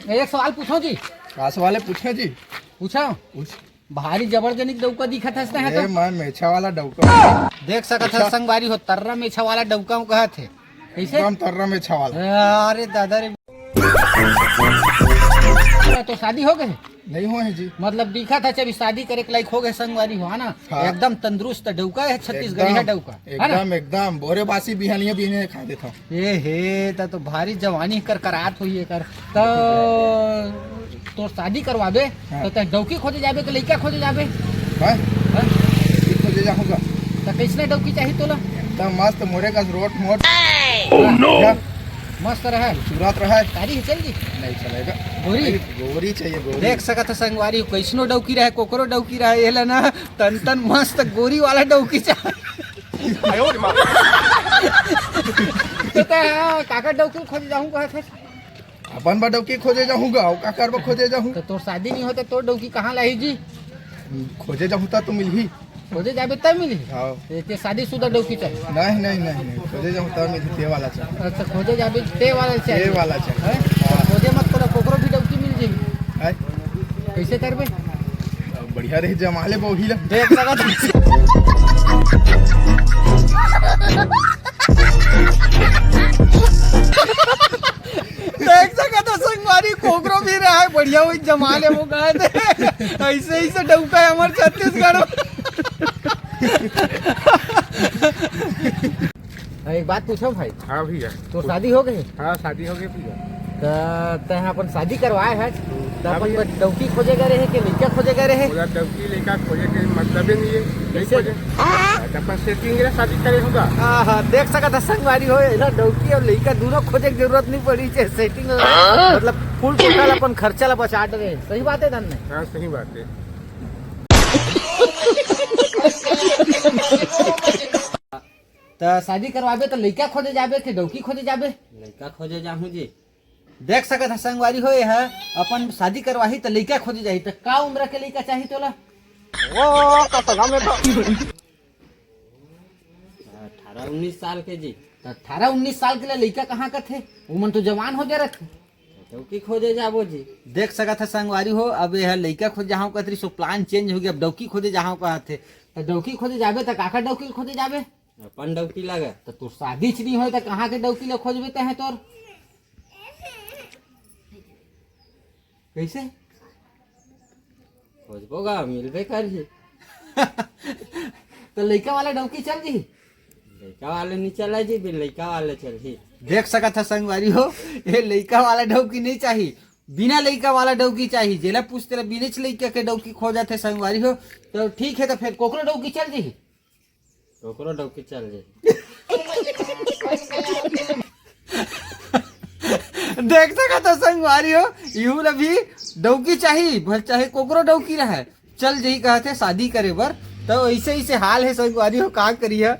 एक सवाल पूछो जी। का सवाल है पूछे जी? पूछो। पूछ। भारी जबरदस्त डौका दिखत हसते हैं ए तो मैं मेछा वाला डौका देख सकत है संगवारी हो तर्रा मेछा वाला डौका कहत है कैसे? एकदम तर्रा मेछा वाला। अरे दादा रे तो शादी हो गए? नहीं हुए हैं जी। मतलब दिखा था जब शादी करे के लायक हो गए संगवारी हो है ना। हाँ। एकदम तंदुरुस्त डौका है, छत्तीसगढ़ी है डौका है ना? एकदम एकदम बोरे बासी बिहानिया बिहने खा देता हूँ। ये हे तो भारी जवानी कर करात हुई कर तो शादी करवाबे हाँ। तो डौकी खोजे जाबे तो लइका खोजे जाबे मैं हाँ? खोजे जाऊंगा तो कैसने डौकी चाहिए तोला? एकदम मस्त मोरे का रोट मोट क्या? मस्त रहे सूरत रहा है। तारी है चल जी नहीं चलेगा। गोरी गोरी चाहिए गोरी। देख सकत है संगवारी कैसनो डौकी रहे कोकरो डौकी रहे एला ना तन तन मस्त गोरी वाला डौकी चाहिए। तो काका डौकी खोजे जाऊं कहत है अपन बा डौकी खोजे जाऊंगा और का करबा खोजे जाऊं। तो तोर शादी नहीं होते तो डौकी कहाँ लाई जी? खोजे जाऊं तो मिलही। खोजे जाबे तब मिली हाँ। ते शादीशुदा डौकी चाहिए? नहीं नहीं नहीं नहीं खोजे जाऊं तो मिलही ते वाला चाहिए। अच्छा खोजे जाबे ते वाला चाहिए? ते वाला चाहिए। हैं? तो खोजे मत करो कोकरो भी डौकी मिल जी है कैसे करबे? बढ़िया रही जमाले बहुही ला। देख सकत देख सकत है संगवारी कोकरो भी रहा है बढ़िया हुई जमाले वो गए थे ऐसे ही से डौका है हमारे छत्तीसगढ़ में। एक बात पूछो भाई। हाँ भैया। तो शादी हो गई? हाँ शादी हो गई भैया। तो अपन शादी करवाए है तो अपन डौकी खोजे गए रहे कि लड़का खोजे गए रहे? डौकी लेकर खोजे के मतलब ही नहीं है। कैसे? अपन सेटिंग रे शादी करे होगा। हाँ देख सकत है संगवारी हो ना डौकी और लड़का दोनों खोजे की जरूरत नहीं पड़ी है सेटिंग मतलब फुल टोटल अपन खर्चा ला बचा रहे। सही बात है धन हाँ सही बात है। तो शादी करवाबे तो लड़का खोजे जाबे कि डौकी खोजे जाबे? लड़का खोजे जाहूँ जी। देख सकत है संगवारी हो है अपन शादी करवाही तो लड़का खोजे जाही तो का उम्र के लड़का चाहिए तोला? 18-19 साल के जी। तो 18-19 साल के लिए लड़का कहाँ का थे? उमन तो जवान हो जा रहे। डौकी खोजे जाबो जी। देख सकत है संगवारी हो अब यह लड़का खोजे जहाँ कहते सो प्लान चेंज हो गया अब डौकी खोजे जहाँ कहते तो डौकी खोजे जाबे तो काका डौकी खोजे जाबे? अपन डौकी लगे तो तू शादी नहीं हो तो कहाँ के डौकी ले खोजबे ते हैं तोर? कैसे खोजबो गा मिलबे कर जी। तो लड़का वाला डौकी चल जी? लड़का वाले नहीं चला जी बिन लड़का वाले चल जी। देख सकत है संगवारी हो ये लड़का वाला डौकी नहीं चाहिए बिना लड़का वाला डौकी चाहिए जेला पूछते रहे बिना लड़का के डौकी खो जाते संगवारी हो। तो ठीक है तो फिर कोकरो डौकी चल जी? कोकरो डौकी चल जी। देख सकत है संगवारी हो यूं भी डौकी चाहिए भले चाहे कोकरो डौकी रहे चल जही कहते शादी करे बर तो ऐसे ही से हाल है संगवारी हो का करिए।